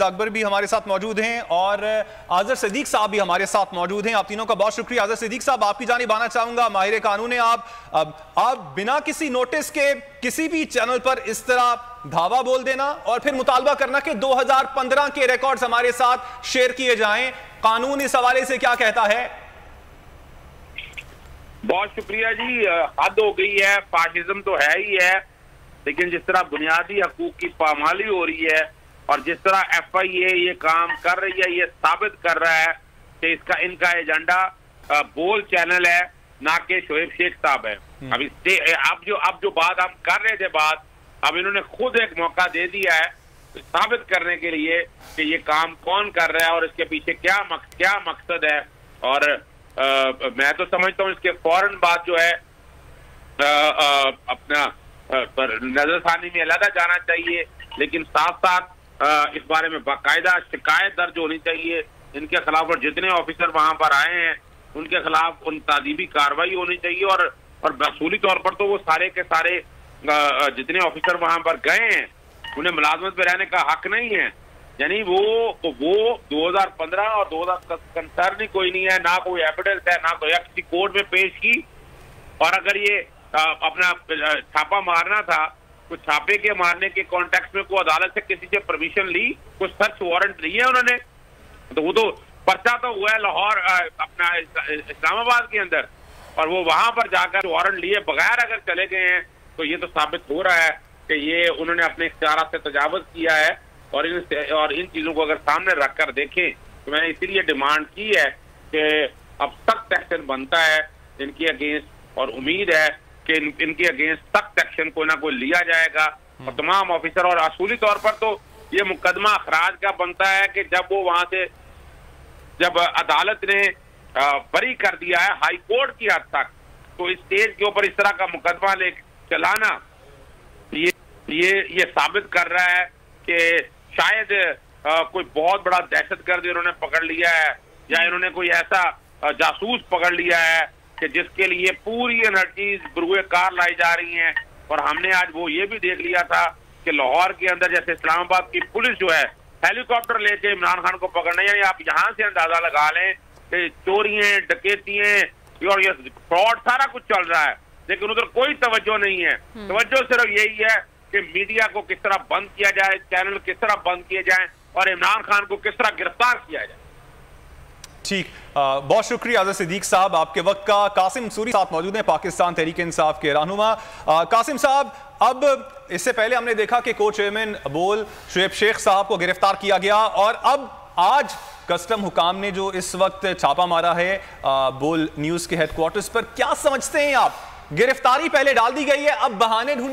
मिर्जा अकबर भी हमारे साथ मौजूद हैं और आज़र सिद्दीक साहब भी हमारे साथ मौजूद हैं। आप तीनों का बहुत शुक्रिया। आज़र सिद्दीक साहब, आपकी जानिब आना चाहूंगा। माहिर कानून है आप बिना किसी नोटिस के किसी भी चैनल पर इस तरह धावा बोल देना और फिर मुतालबा करना कि 2015 के रिकॉर्ड्स हमारे साथ शेयर किए जाएं, कानून इस हवाले से क्या कहता है? बहुत शुक्रिया जी। हद हो गई है, फाशिज्म तो है ही है, लेकिन जिस तरह बुनियादी हकूक की पामाली हो रही है और जिस तरह FIA ये काम कर रही है, ये साबित कर रहा है कि इनका एजेंडा बोल चैनल है, ना कि शोएब शेख साहब है। अब जो बात हम कर रहे थे अब इन्होंने खुद एक मौका दे दिया है साबित करने के लिए कि ये काम कौन कर रहा है और इसके पीछे क्या मकसद है। और मैं तो समझता हूँ इसके फौरन बाद जो है अपना नजरसानी में अलहदा जाना चाहिए, लेकिन साथ साथ इस बारे में बाकायदा शिकायत दर्ज होनी चाहिए इनके खिलाफ, और जितने ऑफिसर वहां पर आए हैं उनके खिलाफ उन तादीबी कार्रवाई होनी चाहिए। और असूली तौर पर तो वो सारे के सारे जितने ऑफिसर वहां पर गए हैं उन्हें मुलाजमत पे रहने का हक नहीं है। यानी वो 2015 और 2010 कंसर्न ही कोई नहीं है, ना कोई एविडेंस है, ना कोई किसी कोर्ट में पेश की। और अगर ये अपना छापा मारना था, कुछ छापे के मारने के कॉन्टेक्स्ट में कोई अदालत से किसी से परमिशन ली, कुछ सर्च वारंट लिया उन्होंने, तो वो तो पर्चा तो हुआ है लाहौर अपना इस्लामाबाद के अंदर, और वो वहां पर जाकर वारंट लिए बगैर अगर चले गए हैं तो ये तो साबित हो रहा है कि ये उन्होंने अपने इख्तियारात से तजावुज़ किया है। और इन चीजों को अगर सामने रखकर देखें तो मैंने इसीलिए डिमांड की है कि अब सख्त एक्शन बनता है इनके अगेंस्ट, और उम्मीद है कि इनके अगेंस्ट सख्त एक्शन कोई ना कोई लिया जाएगा। और तमाम ऑफिसर, और असूली तौर पर तो ये मुकदमा अखराज का बनता है कि जब वो वहां से जब अदालत ने बरी कर दिया है हाई कोर्ट की हद तक, तो इस स्टेज के ऊपर इस तरह का मुकदमा ले चलाना ये साबित कर रहा है कि शायद कोई बहुत बड़ा दहशतगर्द इन्होंने पकड़ लिया है, या इन्होंने कोई ऐसा जासूस पकड़ लिया है कि जिसके लिए पूरी एनर्जीज बरूए कार लाई जा रही हैं। और हमने आज वो ये भी देख लिया था कि लाहौर के अंदर जैसे इस्लामाबाद की पुलिस जो है हेलीकॉप्टर लेके इमरान खान को पकड़ना, यानी आप यहाँ से अंदाजा लगा लें कि चोरियां, डकैतियां और ये फ्रॉड सारा कुछ चल रहा है, लेकिन उधर कोई तवज्जो नहीं है। तवज्जो सिर्फ यही है कि मीडिया को किस तरह बंद किया जाए, चैनल किस तरह बंद किए जाएं, और इमरान खान को किस तरह गिरफ्तार किया जाए। ठीक, बहुत शुक्रिया आज़र सिद्दीक साहब आपके वक्त का। कासिम सूरी साथ मौजूद हैं, पाकिस्तान तहरीक इंसाफ के रहनुमा। कासिम साहब, अब इससे पहले हमने देखा कि को चेयरमैन बोल शोएब शेख साहब को गिरफ्तार किया गया, और अब आज कस्टम हुकाम ने जो इस वक्त छापा मारा है बोल न्यूज के हेडक्वार्टर्स पर, क्या समझते हैं आप? गिरफ्तारी पहले डाल दी गई है, अब बहाने ढूंढने